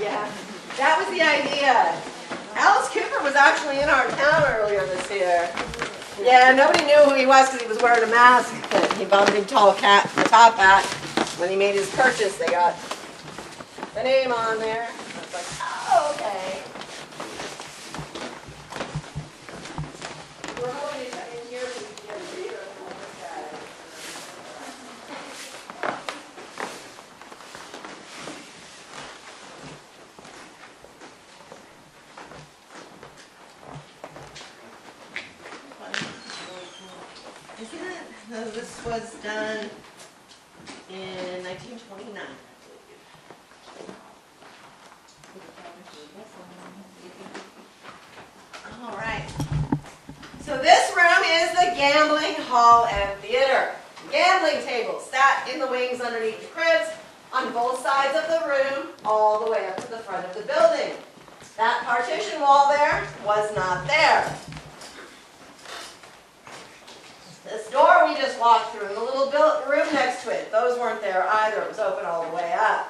Yeah, that was the idea. Alice Cooper was actually in our town earlier this year. Yeah, nobody knew who he was because he was wearing a mask. He bought a big tall cap, a top hat. When he made his purchase, they got the name on there. I was like, oh, okay. We're hoping to come in here so we can get a reader from this guy. Isn't it? No, this was done in 1929. All right. So this room is the gambling hall and theater. Gambling tables sat in the wings underneath the cribs on both sides of the room, all the way up to the front of the building. That partition wall there was not there. This door we just walked through, and the little room next to it, those weren't there either. It was open all the way up.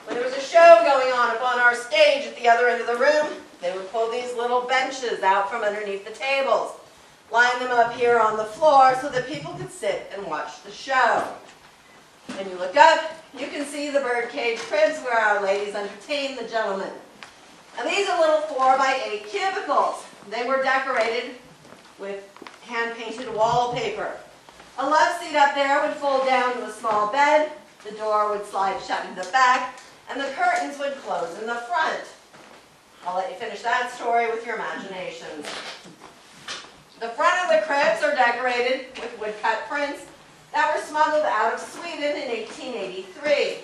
When there was a show going on up on our stage at the other end of the room, they would pull these little benches out from underneath the tables, line them up here on the floor so that people could sit and watch the show. When you look up, you can see the Birdcage cribs where our ladies entertain the gentlemen. And these are little 4x8 cubicles. They were decorated with hand-painted wallpaper. A love seat up there would fold down to a small bed, the door would slide shut in the back, and the curtains would close in the front. I'll let you finish that story with your imaginations. The front of the cribs are decorated with woodcut prints that were smuggled out of Sweden in 1883.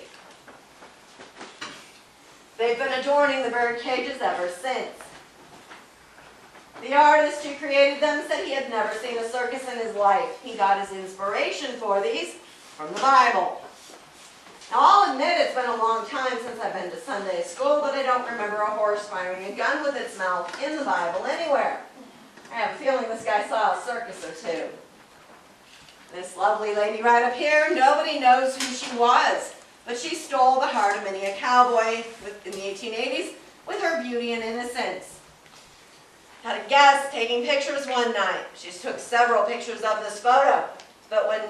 They've been adorning the bird cages ever since. The artist who created them said he had never seen a circus in his life. He got his inspiration for these from the Bible. Now, I'll admit it's been a long time since I've been to Sunday school, but I don't remember a horse firing a gun with its mouth in the Bible anywhere. I have a feeling this guy saw a circus or two. This lovely lady right up here, nobody knows who she was, but she stole the heart of many a cowboy in the 1880s with her beauty and innocence. Had a guest taking pictures one night. She took several pictures of this photo, but when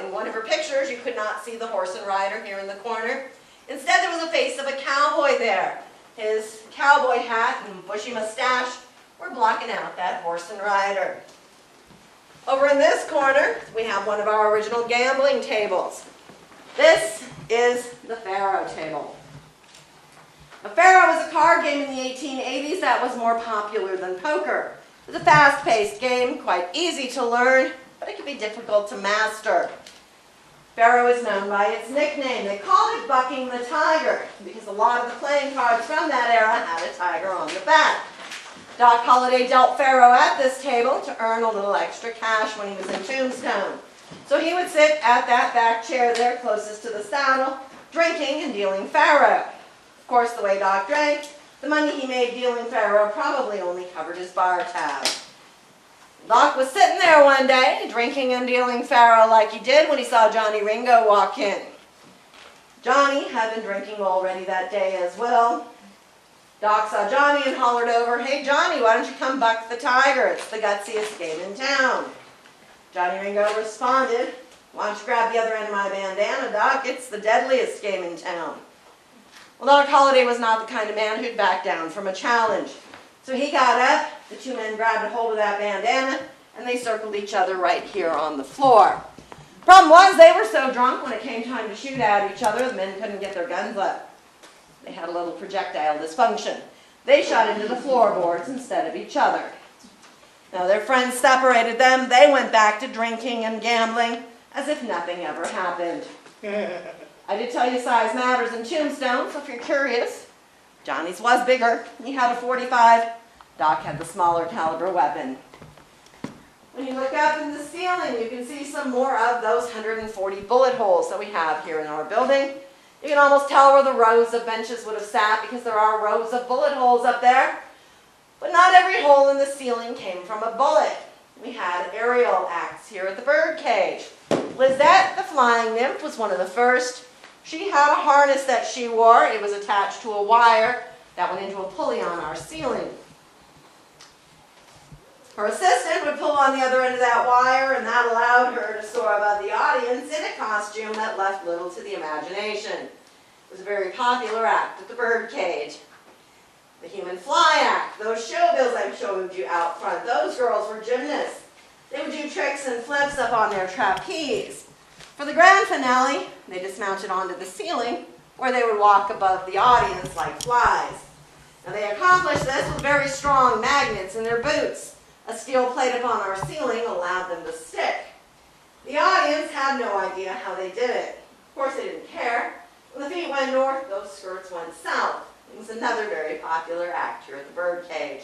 in one of her pictures you could not see the horse and rider here in the corner. Instead there was a face of a cowboy there. His cowboy hat and bushy mustache were blocking out that horse and rider. Over in this corner we have one of our original gambling tables. This is the Faro table. A Faro was a card game in the 1880s that was more popular than poker. It was a fast-paced game, quite easy to learn, but it could be difficult to master. Faro is known by its nickname. They called it bucking the tiger because a lot of the playing cards from that era had a tiger on the back. Doc Holliday dealt Faro at this table to earn a little extra cash when he was in Tombstone. So he would sit at that back chair there closest to the saddle, drinking and dealing Faro. Of course, the way Doc drank, the money he made dealing Faro probably only covered his bar tab. Doc was sitting there one day, drinking and dealing Faro like he did when he saw Johnny Ringo walk in. Johnny had been drinking already that day as well. Doc saw Johnny and hollered over, "Hey Johnny, why don't you come buck the tiger? It's the gutsiest game in town." Johnny Ringo responded, "Why don't you grab the other end of my bandana, Doc? It's the deadliest game in town." Well, Doc Holliday was not the kind of man who'd back down from a challenge. So he got up, the two men grabbed a hold of that bandana, and they circled each other right here on the floor. Problem was, they were so drunk when it came time to shoot at each other, the men couldn't get their guns up. They had a little projectile dysfunction. They shot into the floorboards instead of each other. Now their friends separated them. They went back to drinking and gambling as if nothing ever happened. I did tell you size matters in Tombstone, so if you're curious, Johnny's was bigger. He had a .45. Doc had the smaller caliber weapon. When you look up in the ceiling, you can see some more of those 140 bullet holes that we have here in our building. You can almost tell where the rows of benches would have sat because there are rows of bullet holes up there. But not every hole in the ceiling came from a bullet. We had aerial acts here at the Birdcage. Lizette, the flying nymph, was one of the first. She had a harness that she wore. It was attached to a wire that went into a pulley on our ceiling. Her assistant would pull on the other end of that wire, and that allowed her to soar above the audience in a costume that left little to the imagination. It was a very popular act at the Birdcage. The Human Fly Act, those showbills I showed you out front, those girls were gymnasts. They would do tricks and flips up on their trapeze. For the grand finale, they dismounted onto the ceiling, where they would walk above the audience like flies. Now they accomplished this with very strong magnets in their boots. A steel plate upon our ceiling allowed them to stick. The audience had no idea how they did it. Of course they didn't care. When the feet went north, those skirts went south. It was another very popular act here at the Birdcage.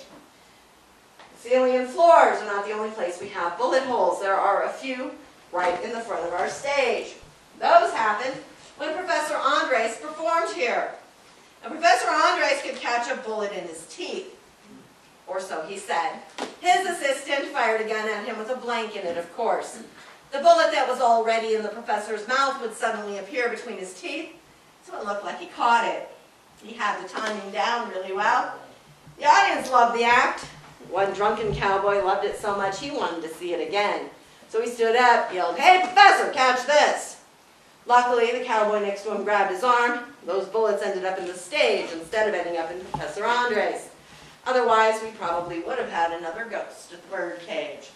The ceiling and floors are not the only place we have bullet holes. There are a few right in the front of our stage. Those happened when Professor Andres performed here. Now, Professor Andres could catch a bullet in his teeth, or so he said. His assistant fired a gun at him with a blank in it, of course. The bullet that was already in the professor's mouth would suddenly appear between his teeth, so it looked like he caught it. He had the timing down really well. The audience loved the act. One drunken cowboy loved it so much he wanted to see it again. So he stood up, yelled, "Hey, Professor, catch this!" Luckily, the cowboy next to him grabbed his arm. Those bullets ended up in the stage instead of ending up in Professor Andres. Otherwise, we probably would have had another ghost at the Birdcage.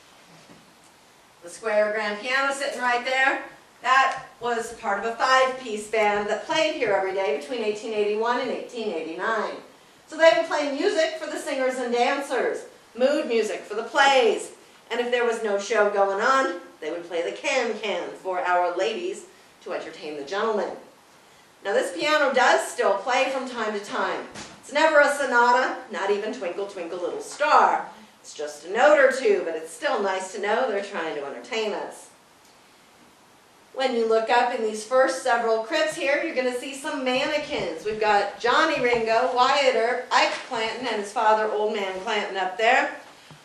The square grand piano sitting right there, that was part of a 5-piece band that played here every day between 1881 and 1889. So they would play music for the singers and dancers, mood music for the plays, and if there was no show going on, they would play the can-can for our ladies to entertain the gentlemen. Now this piano does still play from time to time. It's never a sonata, not even Twinkle, Twinkle, Little Star. It's just a note or two, but it's still nice to know they're trying to entertain us. When you look up in these first several cribs here, you're going to see some mannequins. We've got Johnny Ringo, Wyatt Earp, Ike Clanton, and his father, Old Man Clanton, up there.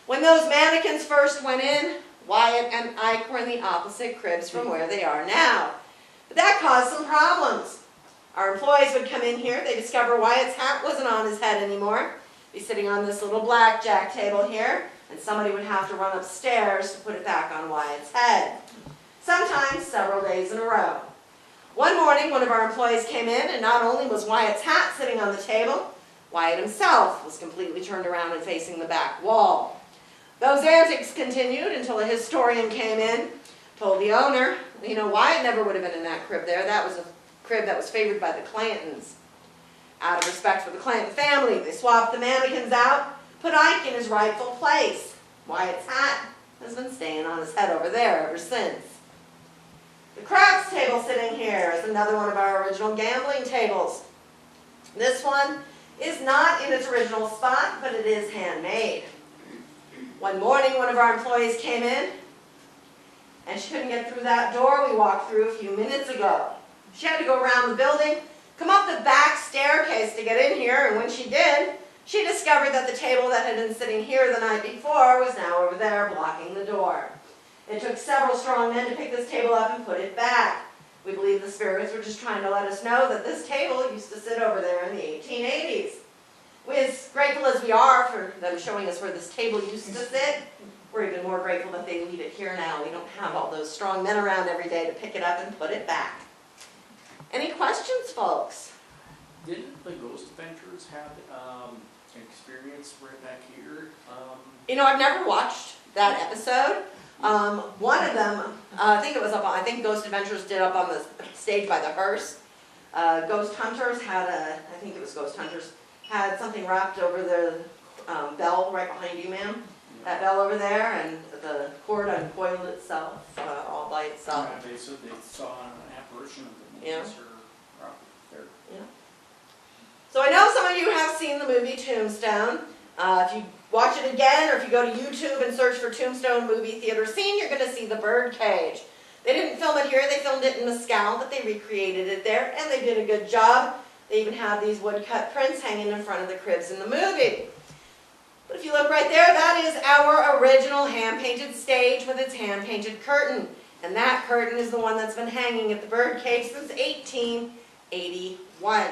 When those mannequins first went in, Wyatt and Ike were in the opposite cribs from where they are now. But that caused some problems. Our employees would come in here, they discover Wyatt's hat wasn't on his head anymore. He'd be sitting on this little blackjack table here, and somebody would have to run upstairs to put it back on Wyatt's head. Sometimes several days in a row. One morning, one of our employees came in, and not only was Wyatt's hat sitting on the table, Wyatt himself was completely turned around and facing the back wall. Those antics continued until a historian came in, told the owner, you know, Wyatt never would have been in that crib there. That was a crib that was favored by the Clantons. Out of respect for the Clanton family, they swapped the mannequins out, put Ike in his rightful place. Wyatt's hat has been staying on his head over there ever since. The craps table sitting here is another one of our original gambling tables. This one is not in its original spot, but it is handmade. One morning, one of our employees came in, and she couldn't get through that door we walked through a few minutes ago. She had to go around the building, come up the back staircase to get in here, and when she did, she discovered that the table that had been sitting here the night before was now over there blocking the door. It took several strong men to pick this table up and put it back. We believe the spirits were just trying to let us know that this table used to sit over there in the 1880s. We're as grateful as we are for them showing us where this table used to sit. We're even more grateful that they leave it here now. We don't have all those strong men around every day to pick it up and put it back. Any questions, folks? Didn't the Ghost Adventures have an experience right back here? You know, I've never watched that episode. One of them, I think it was up on, I think Ghost Adventures did up on the stage by the hearse. Ghost Hunters had I think it was Ghost Hunters, had something wrapped over the bell right behind you, ma'am. That bell over there, and the cord uncoiled itself, all by itself. Yeah, they said they saw an apparition of the Yeah. monster there. Yeah. So I know some of you have seen the movie Tombstone. If you watch it again, or if you go to YouTube and search for Tombstone movie theater scene, you're going to see the Birdcage. They didn't film it here, they filmed it in Mescal, but they recreated it there, and they did a good job. They even have these woodcut prints hanging in front of the cribs in the movie. But if you look right there, that is our original hand-painted stage with its hand-painted curtain. And that curtain is the one that's been hanging at the Birdcage since 18 1881.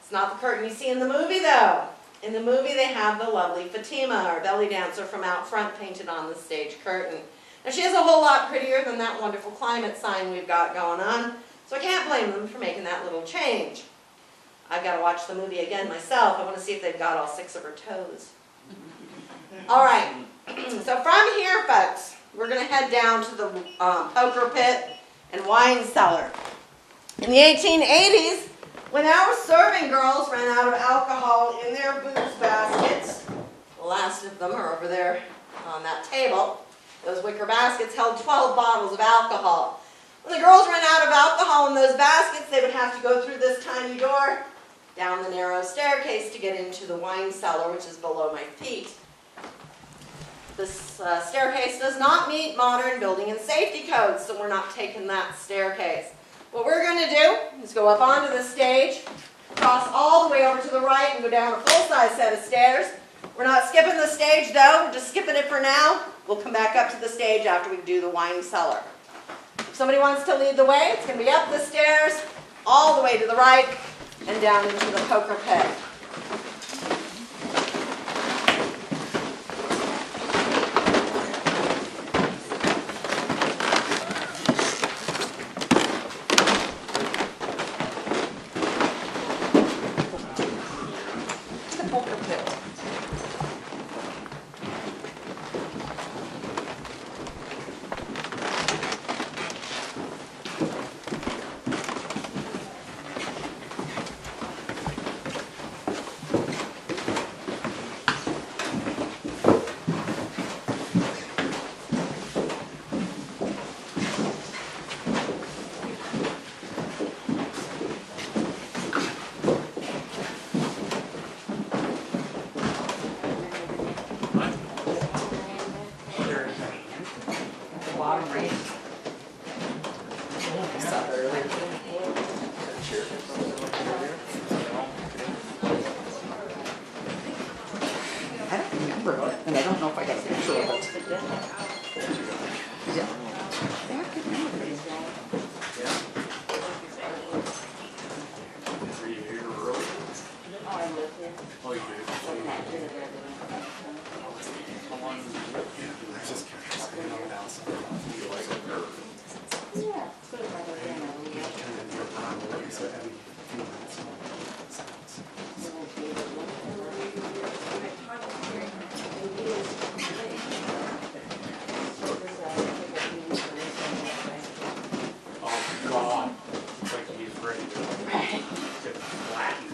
It's not the curtain you see in the movie, though. In the movie, they have the lovely Fatima, our belly dancer from out front, painted on the stage curtain. Now, she is a whole lot prettier than that wonderful climate sign we've got going on, so I can't blame them for making that little change. I've got to watch the movie again myself. I want to see if they've got all 6 of her toes. All right, so from here, folks, we're going to head down to the poker pit and wine cellar. In the 1880s, when our serving girls ran out of alcohol in their booze baskets, the last of them are over there on that table. Those wicker baskets held 12 bottles of alcohol. When the girls ran out of alcohol in those baskets, they would have to go through this tiny door, down the narrow staircase to get into the wine cellar, which is below my feet. This staircase does not meet modern building and safety codes, so we're not taking that staircase. What we're going to do is go up onto the stage, cross all the way over to the right, and go down a full-size set of stairs. We're not skipping the stage, though. We're just skipping it for now. We'll come back up to the stage after we do the wine cellar. If somebody wants to lead the way, it's going to be up the stairs, all the way to the right, and down into the poker pit. And I don't know if I got a picture of it. Yeah. They have good memories. Were you here early? Oh, I lived here. Oh, you did? How long did you live here? Just curious. I didn't know what else. You like it there? Yeah, it's good if I go there now. We have And then you're on the way, so every few minutes. Sounds. little baby Oh, God. It's like he's ready to flatten.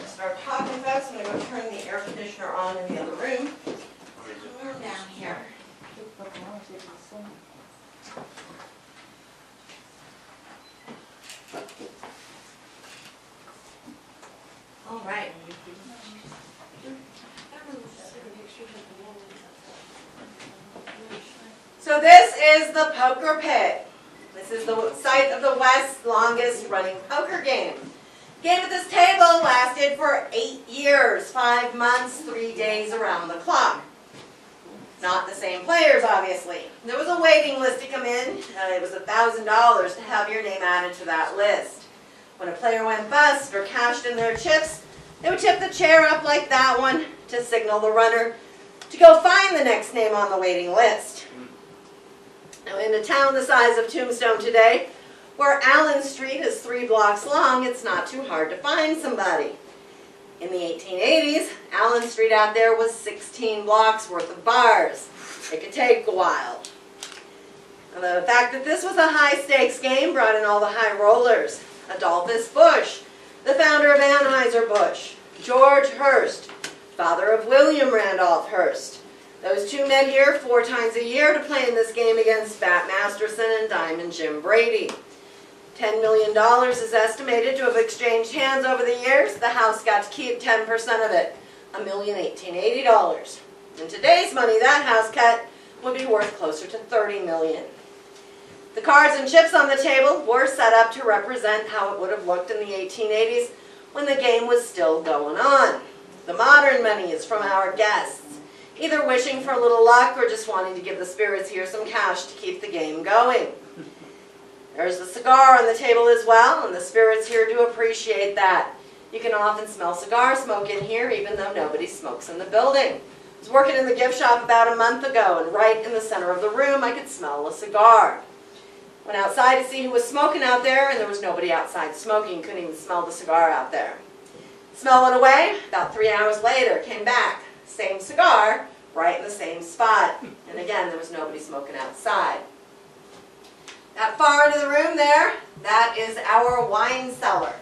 Start talking, folks. I'm going to go turn the air conditioner on in the other room. Warm down here. All right. So this is the poker pit. This is the site of the West's longest running poker game. Game at this table lasted for 8 years, 5 months, 3 days around the clock. Not the same players, obviously. There was a waiting list to come in. It was $1,000 to have your name added to that list. When a player went bust or cashed in their chips, they would tip the chair up like that one to signal the runner to go find the next name on the waiting list. Now, in a town the size of Tombstone today, where Allen Street is 3 blocks long, it's not too hard to find somebody. In the 1880s, Allen Street out there was 16 blocks worth of bars. It could take a while. Now, the fact that this was a high-stakes game brought in all the high rollers. Adolphus Busch, the founder of Anheuser-Busch, George Hearst, father of William Randolph Hearst. Those two met here 4 times a year to play in this game against Bat Masterson and Diamond Jim Brady. $10 million is estimated to have exchanged hands over the years. The house got to keep 10% of it, $1,880. In today's money, that house cut would be worth closer to $30 million. The cards and chips on the table were set up to represent how it would have looked in the 1880s when the game was still going on. The modern money is from our guests, either wishing for a little luck or just wanting to give the spirits here some cash to keep the game going. There's the cigar on the table as well, and the spirits here do appreciate that. You can often smell cigar smoke in here, even though nobody smokes in the building. I was working in the gift shop about a month ago, and right in the center of the room, I could smell a cigar. Went outside to see who was smoking out there, and there was nobody outside smoking. Couldn't even smell the cigar out there. Smell it away. About 3 hours later, came back. Same cigar, right in the same spot. And again, there was nobody smoking outside. That far into the room there, that is our wine cellar.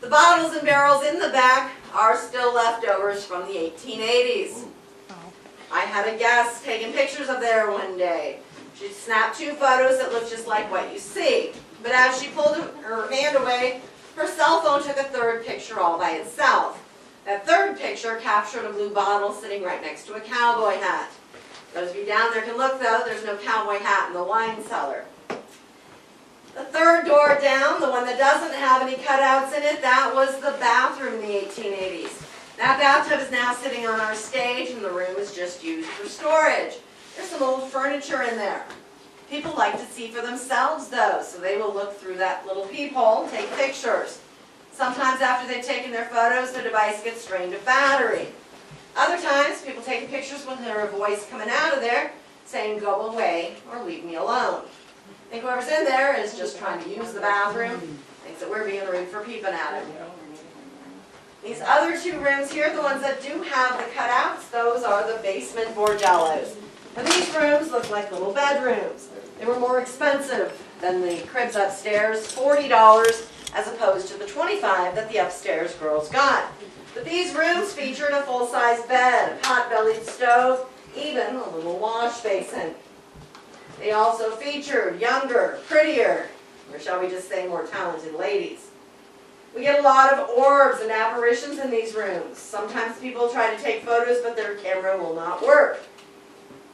The bottles and barrels in the back are still leftovers from the 1880s. I had a guest taking pictures of there one day. She snapped 2 photos that looked just like what you see. But as she pulled her hand away, her cell phone took a 3rd picture all by itself. That 3rd picture captured a blue bottle sitting right next to a cowboy hat. Those of you down there can look though, there's no cowboy hat in the wine cellar. The 3rd door down, the one that doesn't have any cutouts in it, that was the bathroom in the 1880s. That bathtub is now sitting on our stage and the room is just used for storage. There's some old furniture in there. People like to see for themselves though, so they will look through that little peephole and take pictures. Sometimes after they've taken their photos, the device gets drained of battery. Other times, people take pictures with their voice coming out of there saying, "Go away," or "Leave me alone." I think whoever's in there is just trying to use the bathroom, thinks that we're being rude for peeping at him. These other 2 rooms here, the ones that do have the cutouts, those are the basement bordellos. Now these rooms look like little bedrooms. They were more expensive than the cribs upstairs, $40 as opposed to the $25 that the upstairs girls got. But these rooms featured a full-size bed, a pot-bellied stove, even a little wash basin. They also featured younger, prettier, or shall we just say more talented ladies. We get a lot of orbs and apparitions in these rooms. Sometimes people try to take photos, but their camera will not work.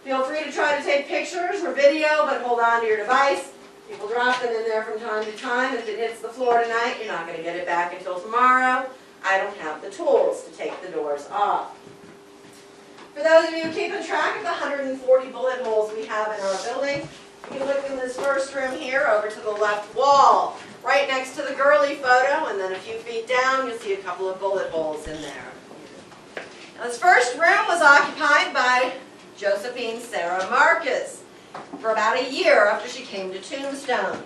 Feel free to try to take pictures or video, but hold on to your device. People drop them in there from time to time. If it hits the floor tonight, you're not going to get it back until tomorrow. I don't have the tools to take the doors off. For those of you keeping track of the 140 bullet holes we have in our building, you can look in this first room here over to the left wall, right next to the girly photo, and then a few feet down you'll see a couple of bullet holes in there. Now, this first room was occupied by Josephine Sarah Marcus for about a year after she came to Tombstone.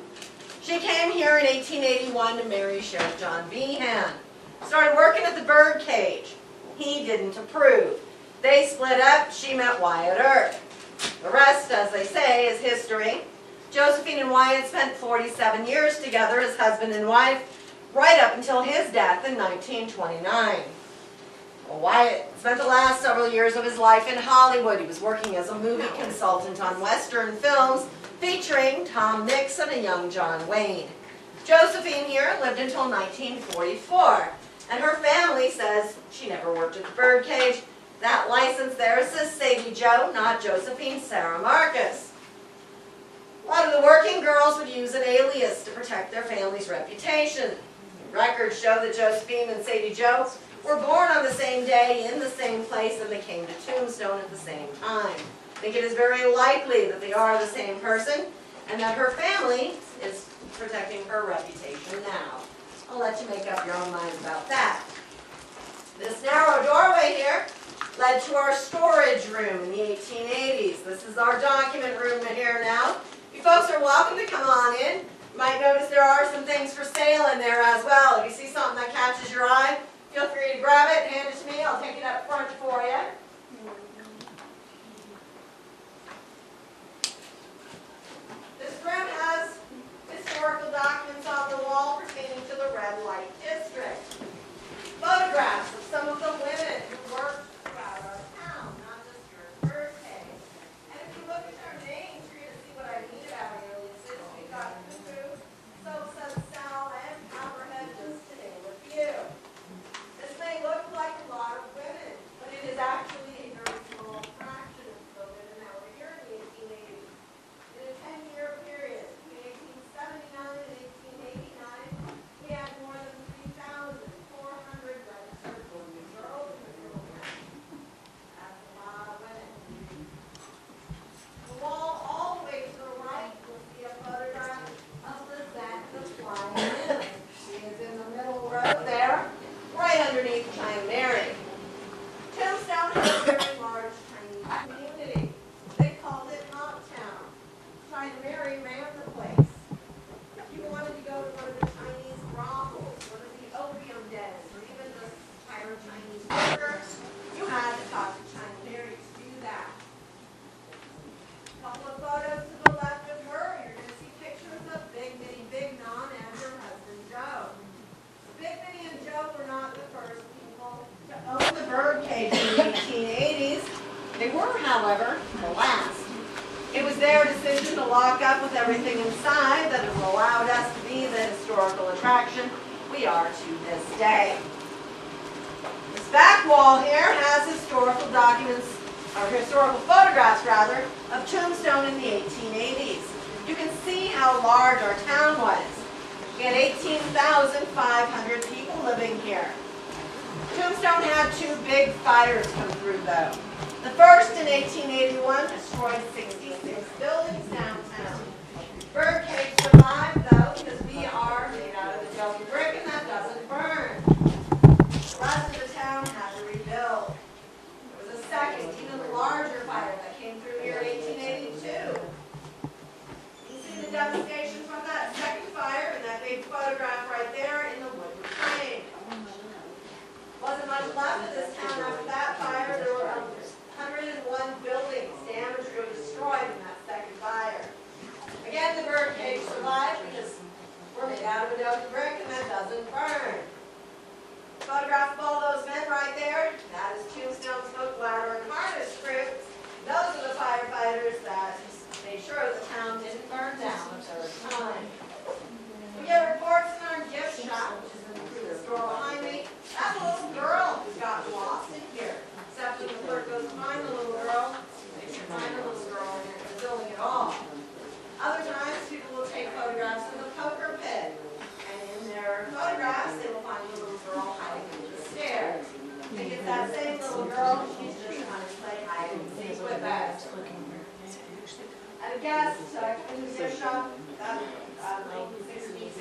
She came here in 1881 to marry Sheriff John Behan. Started working at the Birdcage. He didn't approve. They split up. She met Wyatt Earp. The rest, as they say, is history. Josephine and Wyatt spent 47 years together as husband and wife, right up until his death in 1929. Well, Wyatt spent the last several years of his life in Hollywood. He was working as a movie consultant on Western films featuring Tom Mix and a young John Wayne. Josephine here lived until 1944, and her family says she never worked at the Birdcage. That license there says Sadie Jo, not Josephine Sarah Marcus. A lot of the working girls would use an alias to protect their family's reputation. Records show that Josephine and Sadie Jo were born on the same day in the same place, and they came to Tombstone at the same time. I think it is very likely that they are the same person and that her family is protecting her reputation now. I'll let you make up your own minds about that. This narrow doorway here led to our storage room in the 1880s. This is our document room here now. You folks are welcome to come on in. You might notice there are some things for sale in there as well. If you see something that catches your eye, feel free to grab it and hand it to me. I'll take it up front for you. This room has historical documents on the wall pertaining to the red light district. Photographs of some of the women who worked throughout our town, not just your birthday. And if you look at their names, you're going to see what I mean about aliases. We've got Cuckoo, Sosa, Sal, and Copperhead, just to name a few. This may look like a lot of women, but it is actually however, the last. It was their decision to lock up with everything inside that has allowed us to be the historical attraction we are to this day. This back wall here has historical documents, or historical photographs rather, of Tombstone in the 1880s. You can see how large our town was. We had 18,500 people living here. Tombstone had two big fires come through though. The first in 1881 destroyed 66 buildings downtown. Birdcage survived though because we are made out of adobe brick and that doesn't burn. The rest of the town had to rebuild. There was a second, even larger fire that came through here in 1882. You see the devastation from that second fire in that big photograph right there in the wooden frame. Wasn't much left of this town after that fire. There were 101 buildings damaged or destroyed in that second fire. Again, the Birdcage survived because we're made out of adobe brick and that doesn't burn. Photograph of all those men right there, that is Tombstone, smoke ladder, and harness crews. Those are the firefighters that made sure the town didn't burn down a third time. We get reports in our gift shop, which is in the store behind me. That's a little girl who's gotten lost in here. Except when the clerk goes to find the little girl, they should find the little girl in the building at all. Other times, people will take photographs of the poker pit. And in their photographs, they will find the little girl hiding under the stairs. They get that same little girl, she's just trying to play hide and seek with us. And a guest in the gift shop, 60 years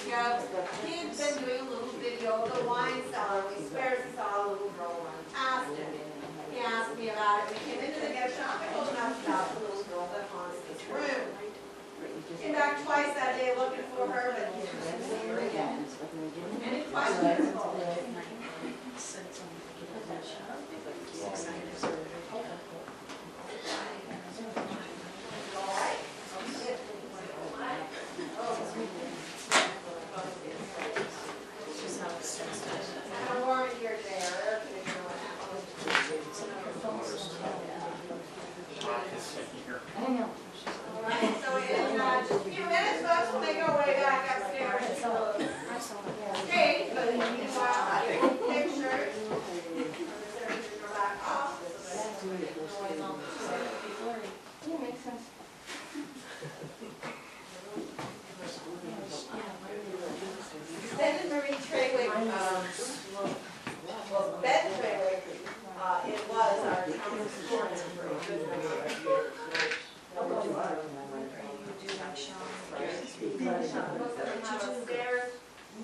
ago, he had been doing a little video of the wine cellar. We swears he saw a little girl run past him. He asked me about it. We came into the gift shop. I told him about the little girl that haunts this room. Came back twice that day looking for her, but he didn't see her again. Any questions?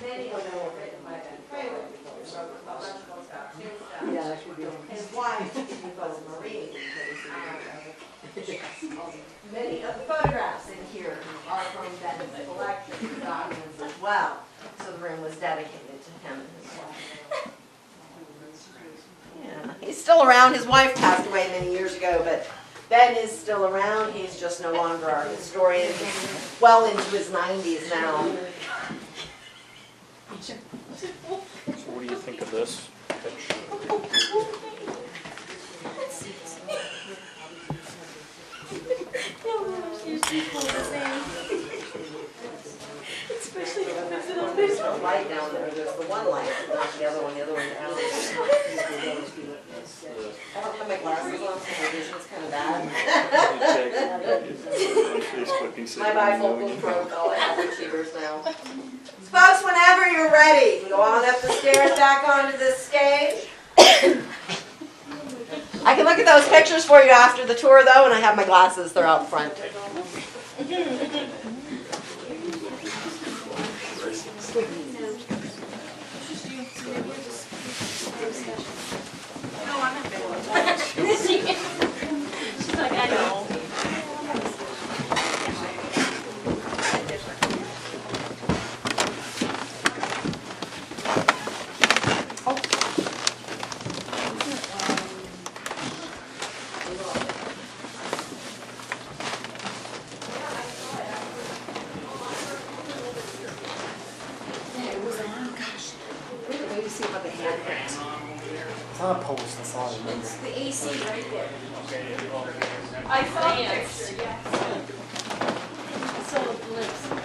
Many of them were written by Ben Traylor. His wife was a Marine. Many of the photographs in here are from Ben's collection of documents as well. So the room was dedicated to him and his wife. Yeah, he's still around. His wife passed away many years ago, but Ben is still around. He's just no longer our historian. He's well into his 90s now. So what do you think of this picture? Especially if it's in a There's no light down there. There's the one light, not the other one. The other one's out. I don't have my glasses on, so my vision's kind of bad. My bifocal protocol, I have achievers now. Folks, whenever you're ready, go on up the stairs, back onto this stage. I can look at those pictures for you after the tour, though, and I have my glasses. They're out front. No, I'm not bad. She's like, I know. Wait to see about the handprints. It's on a post, that's all I remember. It's the AC right there. Okay, well, I saw the picture, yes. I saw a glimpse of it.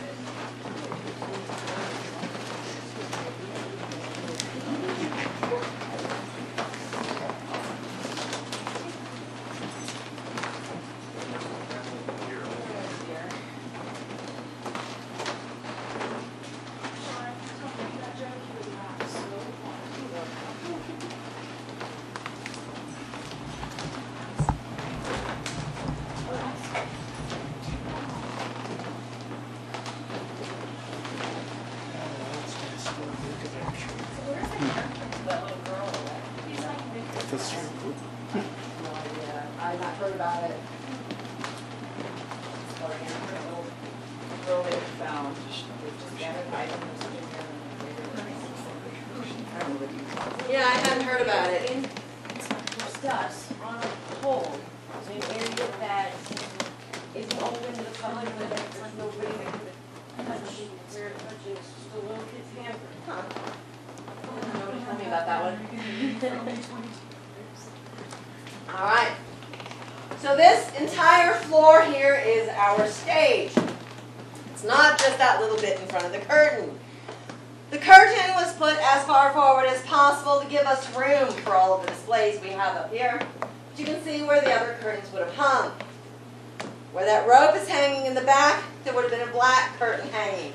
That little girl, he's like, That's true. No idea. I've not heard about it. Girl they found, they just gathered items in here and Yeah, I hadn't heard about it. it's dust on a pole, in an area that is open to the public, but it's like nobody that can touch, where it touches just a little kid's hand. Huh. Nobody told me about that one. All right. So this entire floor here is our stage. It's not just that little bit in front of the curtain. The curtain was put as far forward as possible to give us room for all of the displays we have up here. But you can see where the other curtains would have hung. Where that rope is hanging in the back, there would have been a black curtain hanging,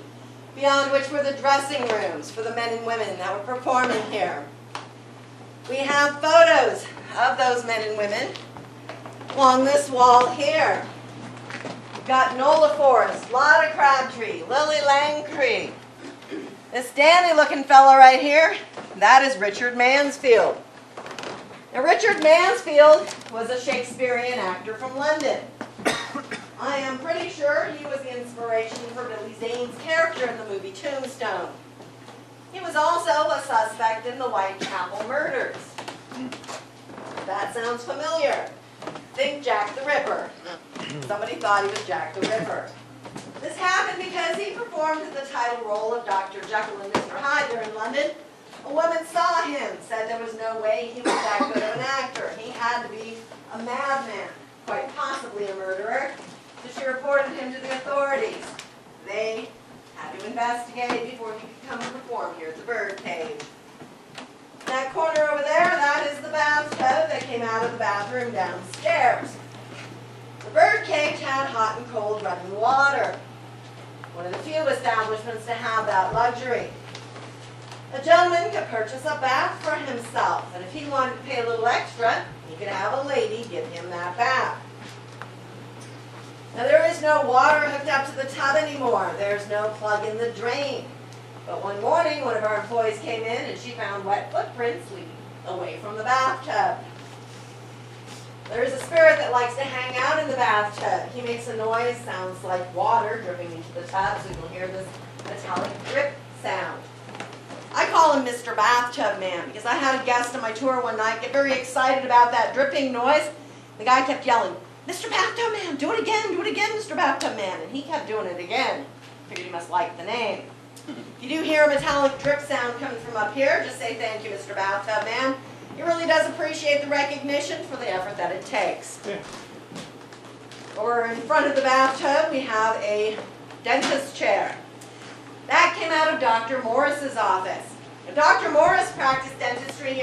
beyond which were the dressing rooms for the men and women that were performing here. We have photos of those men and women along this wall here. We've got Nola Forrest, Lotta Crabtree, Lily Langcree. This dandy-looking fella right here, that is Richard Mansfield. Now, Richard Mansfield was a Shakespearean actor from London. I am pretty sure he was the inspiration for Billy Zane's character in the movie Tombstone. He was also a suspect in the Whitechapel murders. That sounds familiar. Think Jack the Ripper. Somebody thought he was Jack the Ripper. This happened because he performed the title role of Dr. Jekyll and Mr. Hyde there in London. A woman saw him, said there was no way he was that good of an actor. He had to be a madman, quite possibly a murderer. So she reported him to the authorities. They had to investigate before he could come and perform here at the Birdcage. That corner over there, that is the bathtub that came out of the bathroom downstairs. The Birdcage had hot and cold running water. One of the few establishments to have that luxury. A gentleman could purchase a bath for himself, and if he wanted to pay a little extra, he could have a lady give him that bath. Now there is no water hooked up to the tub anymore. There's no plug in the drain. But one morning, one of our employees came in and she found wet footprints leading away from the bathtub. There is a spirit that likes to hang out in the bathtub. He makes a noise, sounds like water dripping into the tub, so you'll hear this metallic drip sound. I call him Mr. Bathtub Man because I had a guest on my tour one night get very excited about that dripping noise. The guy kept yelling, "Mr. Bathtub Man, do it again, Mr. Bathtub Man." And he kept doing it again. Figured he must like the name. If you do hear a metallic drip sound coming from up here, just say thank you, Mr. Bathtub Man. He really does appreciate the recognition for the effort that it takes. Yeah. Or in front of the bathtub, we have a dentist chair. That came out of Dr. Morris's office. Now, Dr. Morris practiced dentistry here